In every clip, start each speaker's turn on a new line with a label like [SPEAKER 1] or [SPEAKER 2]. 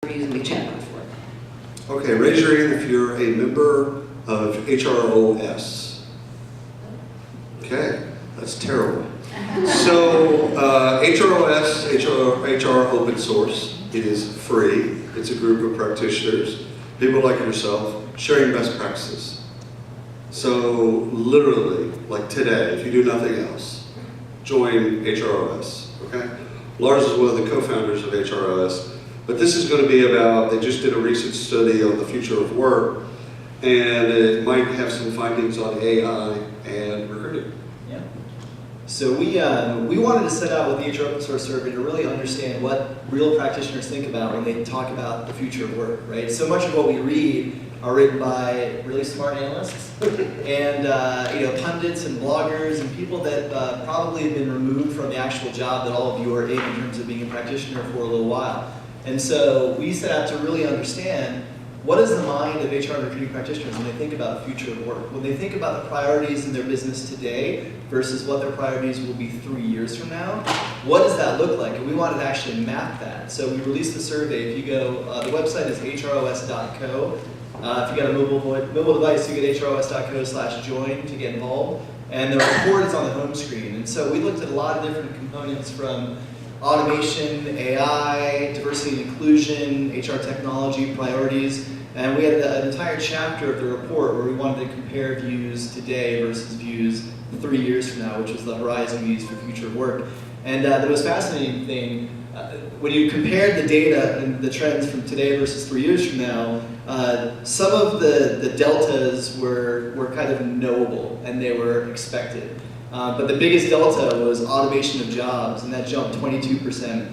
[SPEAKER 1] we're using the chatbot for.
[SPEAKER 2] Okay, raise your hand if you're a member of HROS. Okay, that's terrible. So HROS, HR open source, it is free. It's a group of practitioners, people like yourself, sharing best practices. So literally, like today, if you do nothing else, join HROS, okay? Lars is one of the co-founders of HROS, but this is going to be about, they just did a recent study on the future of work, and it might have some findings on AI and recruiting.
[SPEAKER 3] Yeah. So we wanted to set out with the HR Open Source Survey to really understand what real practitioners think about when they talk about the future of work, right? So much of what we read are written by really smart analysts and pundits and bloggers and people that probably have been removed from the actual job that all of you are in terms of being a practitioner for a little while. And so we set out to really understand what is the mind of HR and recruiting practitioners when they think about the future of work, when they think about the priorities in their business today versus what their priorities will be 3 years from now. What does that look like? And we wanted to actually map that. So we released the survey. If you go, the website is hros.co. If you got a mobile device, you get hros.co/join to get involved. And the report is on the home screen. And so we looked at a lot of different components from automation, AI, diversity and inclusion, HR technology, priorities. And we had an entire chapter of the report where we wanted to compare views today versus views 3 years from now, which was the horizon we use for future of work. And the most fascinating thing, when you compared the data and the trends from today versus 3 years from now, some of the deltas were kind of knowable and they were expected. But the biggest delta was automation of jobs, and that jumped 22%.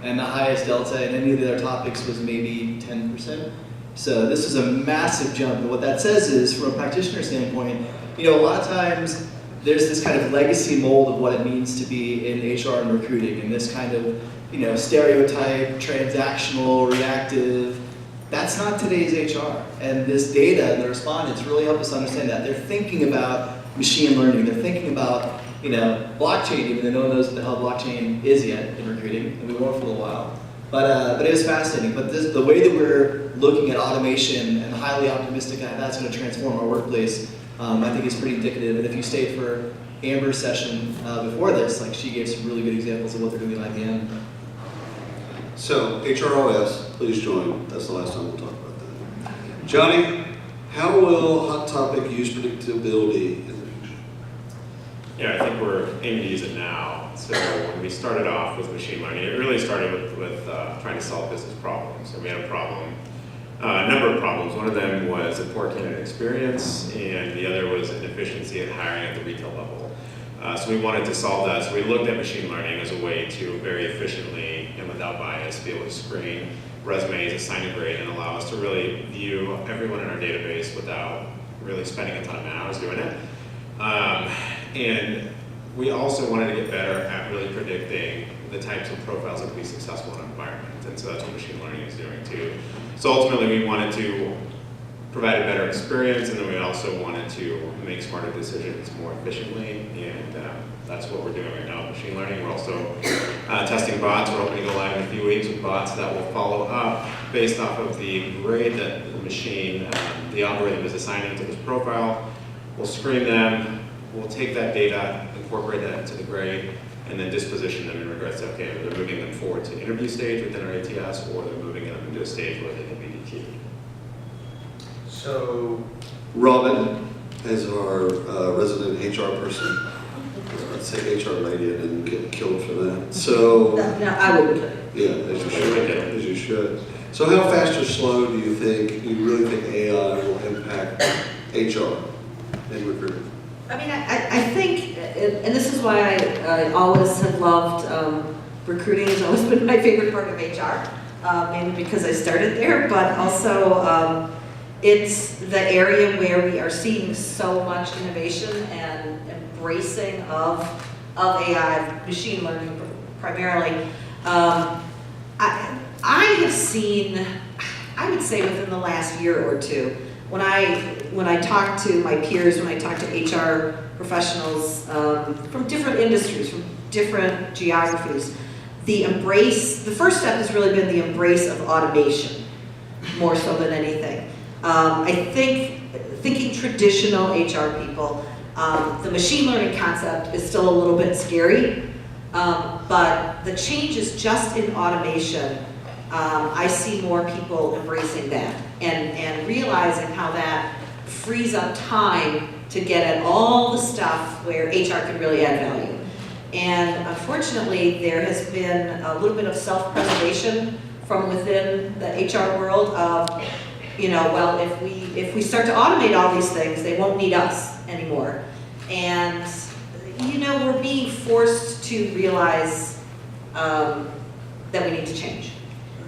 [SPEAKER 3] And the highest delta in any of the other topics was maybe 10%. So this is a massive jump. And what that says is, from a practitioner standpoint, a lot of times there's this kind of legacy mold of what it means to be in HR and recruiting, and this kind of stereotype, transactional, reactive. That's not today's HR. And this data and the respondents really help us understand that. They're thinking about machine learning. They're thinking about blockchain, even though no one knows what the hell blockchain is yet in recruiting, and we won't for a little while. But it was fascinating. But the way that we're looking at automation and highly optimistic that that's going to transform our workplace, I think is pretty indicative. And if you stayed for Amber's session before this, she gave some really good examples of what they're doing at IBM.
[SPEAKER 2] So, HROS, please join. That's the last time we'll talk about that. Johnny, how will Hot Topic use predictability in the future?
[SPEAKER 4] Yeah, I think we're aiming to use it now. So when we started off with machine learning, it really started with trying to solve business problems. So we had a number of problems. One of them was a poor candidate experience, and the other was inefficiency in hiring at the retail level. So we wanted to solve that. So we looked at machine learning as a way to very efficiently and without bias be able to screen resumes, assign a grade, and allow us to really view everyone in our database without really spending a ton of man hours doing it. And we also wanted to get better at really predicting the types of profiles that would be successful in an environment. And so that's what machine learning is doing too. So ultimately we wanted to provide a better experience, and then we also wanted to make smarter decisions more efficiently, and that's what we're doing right now with machine learning. We're also testing bots. We're hoping to go live in a few weeks with bots that will follow up based off of the grade that the machine, the algorithm is assigning to this profile. We'll screen them, we'll take that data, incorporate that into the grade, and then disposition them in regards to, okay, they're moving them forward to interview stage within our ATS, or they're moving them into a stage where they can be DQ'd.
[SPEAKER 2] So, Robin, as our resident HR person, let's say HR lady and then get killed for that. So,
[SPEAKER 1] No, I wouldn't.
[SPEAKER 2] yeah, as you should. As you should. So, how fast or slow do you really think AI will impact HR and recruitment?
[SPEAKER 1] I mean, I think, and this is why I always have loved recruiting. Has always been my favorite part of HR, mainly because I started there, but also it's the area where we are seeing so much innovation and embracing of AI, machine learning primarily. I have seen, I would say within the last year or two, when I talk to my peers, when I talk to HR professionals from different industries, from different geographies, the first step has really been the embrace of automation, more so than anything. I think, thinking traditional HR people, the machine learning concept is still a little bit scary, but the changes just in automation, I see more people embracing that and realizing how that frees up time to get at all the stuff where HR can really add value. And unfortunately, there has been a little bit of self-preservation from within the HR world of, well, if we start to automate all these things, they won't need us anymore. And, we're being forced to realize that we need to change.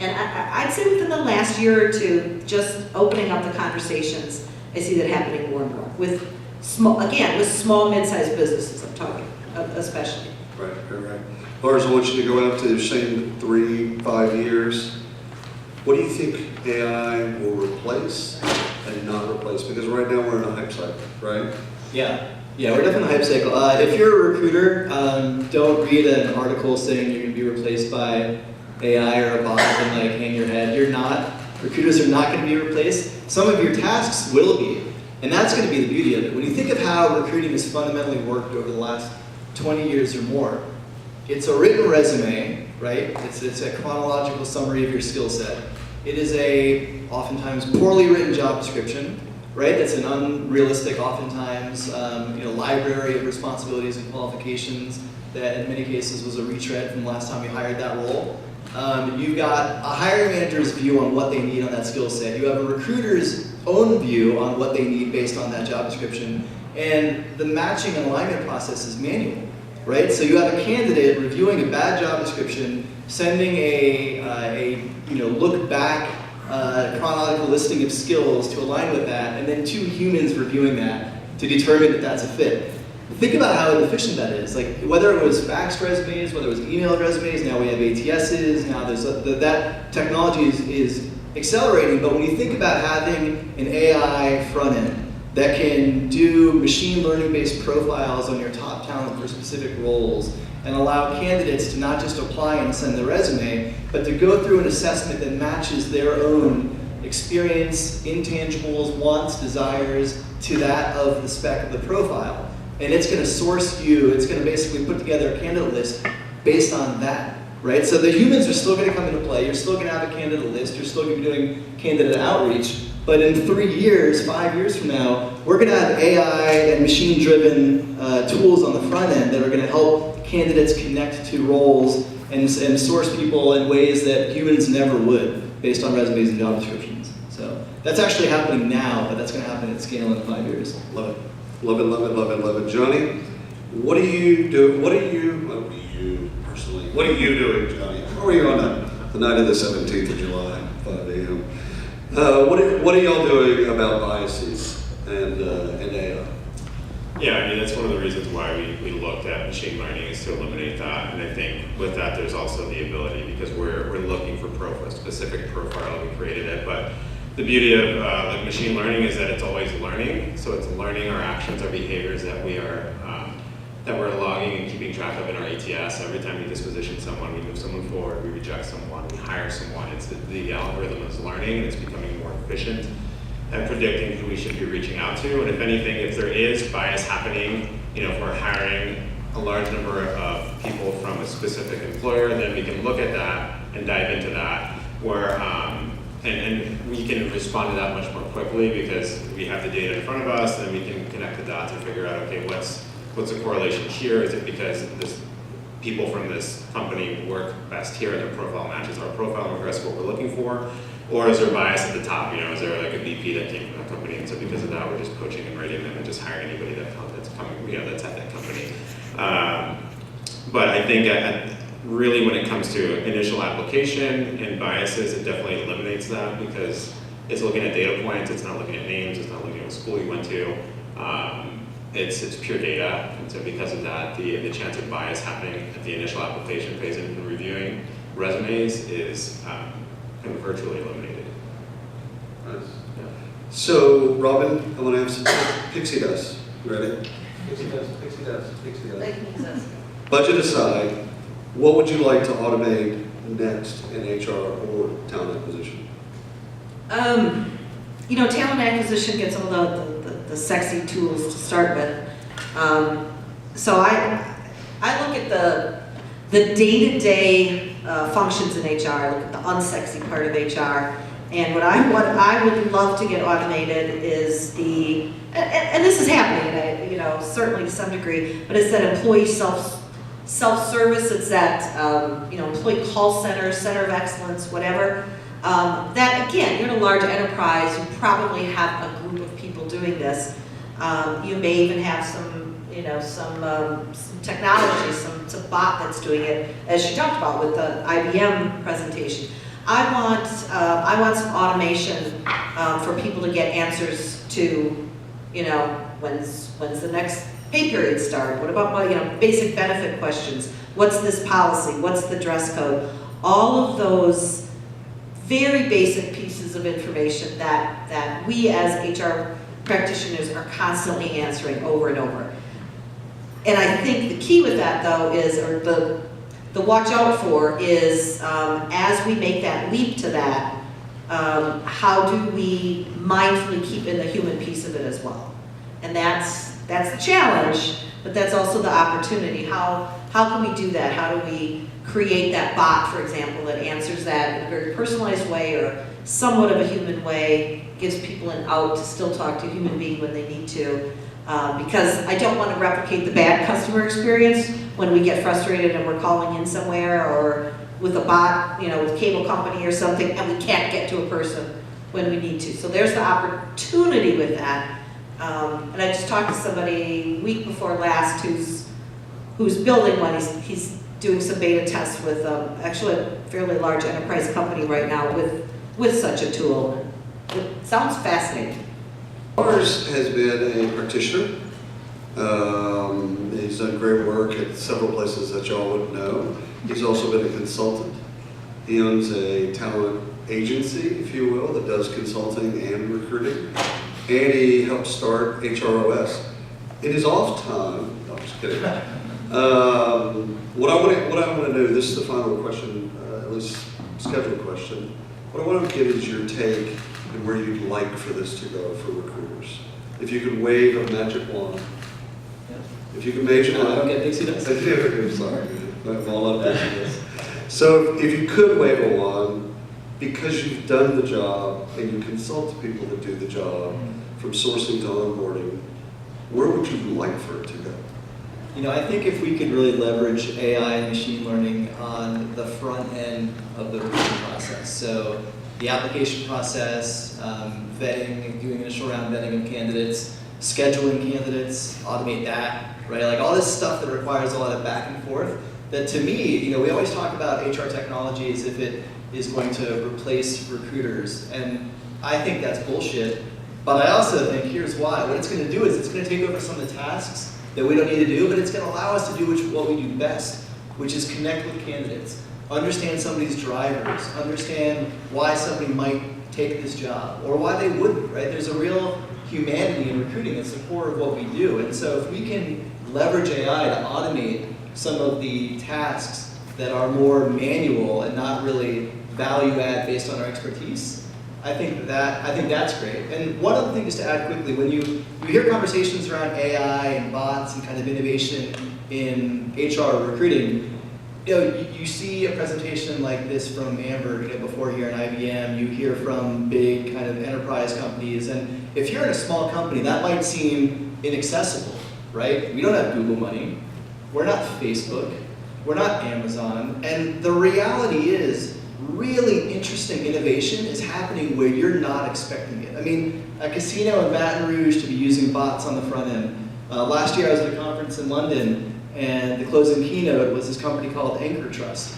[SPEAKER 1] And I'd say within the last year or two, just opening up the conversations, I see that happening more and more with small, mid-sized businesses, I'm talking, especially.
[SPEAKER 2] Right. Lars, I want you to go out to saying 3-5 years. What do you think AI will replace and not replace? Because right now we're in a hype cycle, right?
[SPEAKER 3] Yeah, we're definitely in a hype cycle. If you're a recruiter, don't read an article saying you're going to be replaced by AI or a bot and hang your head. You're not. Recruiters are not going to be replaced. Some of your tasks will be, and that's going to be the beauty of it. When you think of how recruiting has fundamentally worked over the last 20 years or more, it's a written resume, right? It's a chronological summary of your skill set. It is a oftentimes poorly written job description, right? It's an unrealistic, oftentimes, library of responsibilities and qualifications that in many cases was a retread from the last time you hired that role. You've got a hiring manager's view on what they need on that skill set. You have a recruiter's own view on what they need based on that job description. And the matching and alignment process is manual, right? So you have a candidate reviewing a bad job description, sending a look back chronological listing of skills to align with that, and then 2 humans reviewing that to determine that that's a fit. Think about how inefficient that is. Whether it was faxed resumes, whether it was emailed resumes, now we have ATSs, now there's that technology is accelerating, but when you think about having an AI front end that can do machine learning based profiles on your top talent for specific roles and allow candidates to not just apply and send their resume, but to go through an assessment that matches their own experience, intangibles, wants, desires to that of the spec of the profile. And it's going to source you, it's going to basically put together a candidate list based on that, right? So the humans are still going to come into play, you're still going to have a candidate list, you're still going to be doing candidate outreach, but in 3 years, 5 years from now, we're going to have AI and machine-driven tools on the front end that are going to help candidates connect to roles and source people in ways that humans never would, based on resumes and job descriptions. So that's actually happening now, but that's going to happen at scale in 5 years. Love it.
[SPEAKER 2] Love it, love it, love it, love it. Johnny, what do you do? What are you personally? What are you doing, Johnny? Where were you on the night of the 17th of July, 5 a.m.? What are y'all doing about biases and AI?
[SPEAKER 4] Yeah, that's one of the reasons why we looked at machine learning is to eliminate that. And I think with that, there's also the ability, because we're looking for specific profile, we created it. But the beauty of machine learning is that it's always learning. So it's learning our actions, our behaviors that we're logging and keeping track of in our ATS. Every time we disposition someone, we move someone forward, we reject someone, we hire someone. It's the algorithm is learning, and it's becoming more efficient at predicting who we should be reaching out to. And if anything, if there is bias happening, if we're hiring a large number of people from a specific employer, then we can look at that and dive into that, where and we can respond to that much more quickly because we have the data in front of us, and we can connect the dots and figure out, okay, what's the correlation here? Is it because people from this company work best here and their profile matches our profile and regress what we're looking for? Or is there bias at the top? Is there a VP that came from that company, and so because of that, we're just poaching and rating them and just hiring anybody that's coming, that's at that company. But I think really when it comes to initial application and biases, it definitely eliminates that because it's looking at data points, it's not looking at names, it's not looking at what school you went to. It's pure data, and so because of that, the chance of bias happening at the initial application phase and reviewing resumes is kind of virtually eliminated.
[SPEAKER 2] Nice. Yeah. So, Robin, I want to have some pixie dust. Ready? Pixie dust, pixie dust, pixie dust. Budget aside, What would you like to automate next in HR or talent acquisition?
[SPEAKER 1] You know, talent acquisition gets all the sexy tools to start with. So I look at the day-to-day functions in HR. I look at the unsexy part of HR. And what I would love to get automated is and this is happening, you know, certainly to some degree, but it's that employee self-service, it's that, you know, employee call center, center of excellence, whatever. That, again, you're in a large enterprise, you probably have a group of people doing this. You may even have some, you know, some technology, some bot that's doing it, as she talked about with the IBM presentation. I want some automation for people to get answers to, you know, when's the next pay period start? What about, you know, basic benefit questions? What's this policy? What's the dress code? All of those very basic pieces of information that we as HR practitioners are constantly answering over and over. And I think the key with that, though, is, or the watch out for is, as we make that leap to that, how do we mindfully keep in the human piece of it as well? And that's the challenge, but that's also the opportunity. How can we do that? How do we create that bot, for example, that answers that in a very personalized way or somewhat of a human way, gives people an out to still talk to a human being when they need to. Because I don't want to replicate the bad customer experience when we get frustrated and we're calling in somewhere or with a bot, you know, with a cable company or something, and we can't get to a person when we need to. So there's the opportunity with that. And I just talked to somebody week before last who's building one. He's doing some beta tests with actually a fairly large enterprise company right now with such a tool. It sounds fascinating.
[SPEAKER 2] Ours has been a practitioner. He's done great work at several places that y'all would know. He's also been a consultant. He owns a talent agency, if you will, that does consulting and recruiting. And he helped start HROS. In his off time, no, I'm just kidding. What I want to know, this is the final question, at least scheduled question. What I want to get is your take and where you'd like for this to go for recruiters. If you could wave a magic wand.
[SPEAKER 3] Yeah.
[SPEAKER 2] If you could magic wand.
[SPEAKER 3] I don't get Dixie Does.
[SPEAKER 2] I'm sorry, I'm all up this. So if you could wave a wand, because you've done the job and you consult people that do the job, from sourcing to onboarding, where would you like for it to go?
[SPEAKER 3] You know, I think if we could really leverage AI and machine learning on the front end of the recruiting process, so the application process, vetting, doing initial round vetting of candidates, scheduling candidates, automate that, right? Like all this stuff that requires a lot of back and forth, that to me, you know, we always talk about HR technology as if it is going to replace recruiters, and I think that's bullshit. But I also think, here's why. What it's going to do is it's going to take over some of the tasks that we don't need to do, but it's going to allow us to do what we do best, which is connect with candidates, understand somebody's drivers, understand why somebody might take this job, or why they wouldn't, right? There's a real humanity in recruiting that's the core of what we do. And so if we can leverage AI to automate some of the tasks that are more manual and not really value add based on our expertise, I think that's great. And one other thing just to add quickly, when you hear conversations around AI and bots and kind of innovation in HR recruiting, you know, you see a presentation like this from Amber, you know, before here at IBM, you hear from big kind of enterprise companies, and if you're in a small company, that might seem inaccessible, right? We don't have Google money, we're not Facebook, we're not Amazon, and the reality is, really interesting innovation is happening where you're not expecting it. I mean, a casino in Baton Rouge to be using bots on the front end. Last year I was at a conference in London, and the closing keynote was this company called Anchor Trust.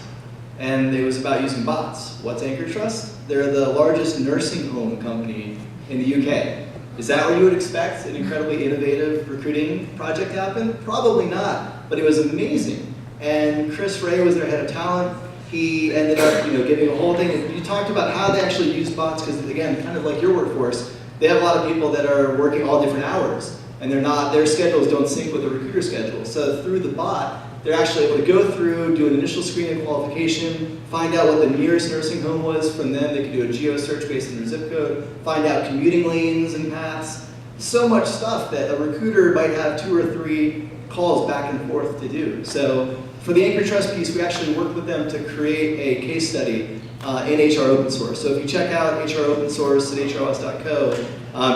[SPEAKER 3] And it was about using bots. What's Anchor Trust? They're the largest nursing home company in the UK. Is that where you would expect an incredibly innovative recruiting project to happen? Probably not, but it was amazing. And Chris Ray was their head of talent. He ended up, you know, giving a whole thing. And you talked about how they actually use bots, because again, kind of like your workforce, they have a lot of people that are working all different hours, and their schedules don't sync with the recruiter schedule. So through the bot, they're actually able to go through, do an initial screening qualification, find out what the nearest nursing home was from them. They can do a geo search based on their zip code, find out commuting lanes and paths. So much stuff that a recruiter might have 2 or 3 calls back and forth to do. So for the Anchor Trust piece, we actually worked with them to create a case study in HR Open Source. So if you check out HR Open Source at hros.co,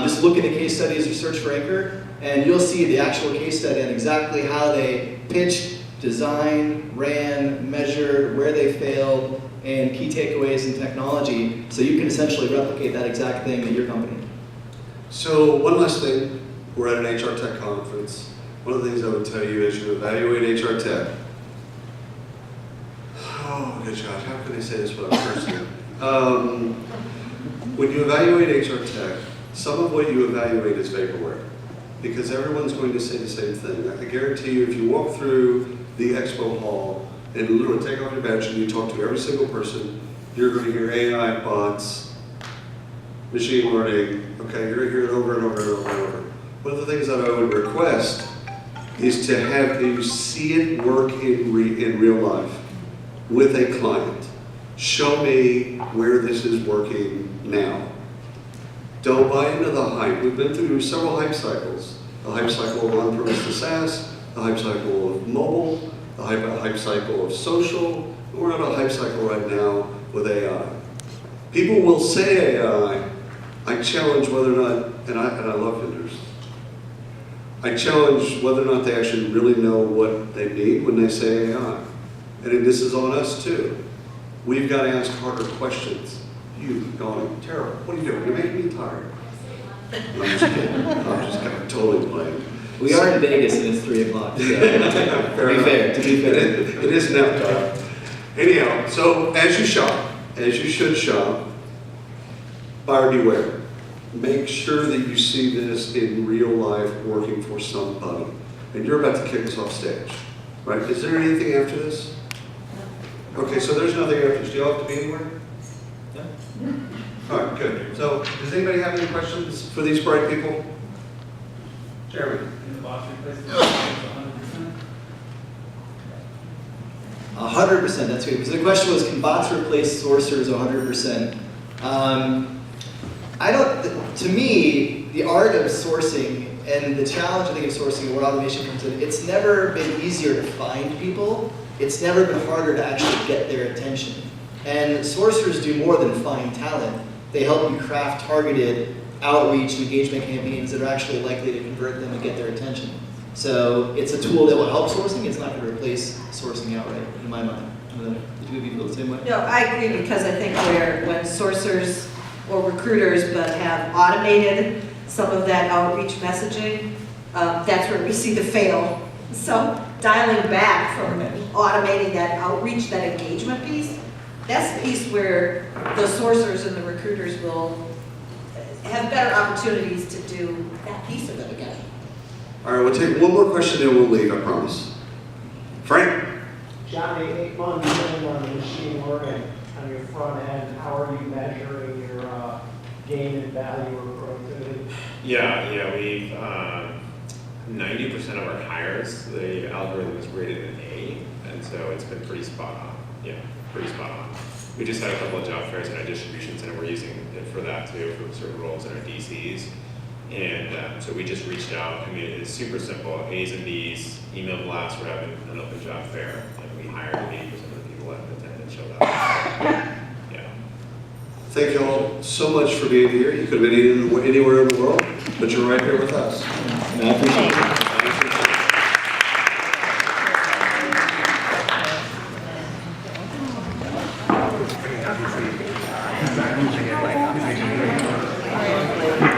[SPEAKER 3] just look at the case studies or search for Anchor, and you'll see the actual case study on exactly how they pitched, designed, ran, measured, where they failed, and key takeaways in technology, so you can essentially replicate that exact thing at your company.
[SPEAKER 2] So one last thing, we're at an HR Tech conference. One of the things I would tell you as you evaluate HR Tech, oh good gosh, how can I say this without cursing? When you evaluate HR Tech, some of what you evaluate is vaporware, because everyone's going to say the same thing. I guarantee you, if you walk through the expo hall and literally take off your badge and you talk to every single person, you're going to hear AI, bots, machine learning, okay, you're going to hear it over and over and over and over. One of the things that I would request is to have you see it work in real life with a client. Show me where this is working now. Don't buy into the hype. We've been through several hype cycles. The hype cycle of on-premise to SaaS, the hype cycle of mobile, the hype cycle of social. We're on a hype cycle right now with AI. People will say AI. I challenge whether or not, and I love vendors, I challenge whether or not they actually really know what they mean when they say AI. And this is on us too. We've got to ask harder questions. You going, Tara, what are you doing? You're making me tired. I'm just kidding. I'm just kind of totally playing.
[SPEAKER 3] We are in Vegas and it's 3 o'clock. So to be fair.
[SPEAKER 2] It is nap time. Anyhow, so as you shop, as you should shop, buyer beware. Make sure that you see this in real life working for somebody. And you're about to kick us off stage, right? Is there anything after this? Okay, so there's nothing after this. Do you all have to be anywhere?
[SPEAKER 3] Yeah.
[SPEAKER 2] All right, good. So does anybody have any questions for these bright people? Jeremy.
[SPEAKER 3] 100%, that's good. So the question was, can bots replace sourcers 100%? To me, the art of sourcing and the challenge, I think, of sourcing and where automation comes in, it's never been easier to find people. It's never been harder to actually get their attention. And sourcers do more than find talent. They help you craft targeted outreach and engagement campaigns that are actually likely to convert them and get their attention. So it's a tool that will help sourcing. It's not going to replace sourcing outright, in my mind. Do you feel the same way?
[SPEAKER 1] No, I agree, because I think when sourcers or recruiters but have automated some of that outreach messaging, that's where we see the fail. So dialing back from automating that outreach, that engagement piece, that's the piece where the sourcers and the recruiters will have better opportunities to do that piece of it again.
[SPEAKER 2] All right, we'll take one more question and we'll leave, I promise. Frank?
[SPEAKER 5] Johnny, 8 months in on the machine learning on your front end, how are you measuring your gain in value or productivity?
[SPEAKER 4] Yeah, we've 90% of our hires, the algorithm is rated an A, and so it's been pretty spot on. Yeah, pretty spot on. We just had a couple of job fairs in our distribution center. We're using it for that too, for certain roles in our DCs. And so we just reached out. I mean, it's super simple. A's and B's, email blast, we're having an open job fair. And we hired 80% of the people that attended and showed up. Yeah.
[SPEAKER 2] Thank you all so much for being here. You could have been anywhere in the world, but you're right here with us.
[SPEAKER 3] And I appreciate it.
[SPEAKER 6] Thank you.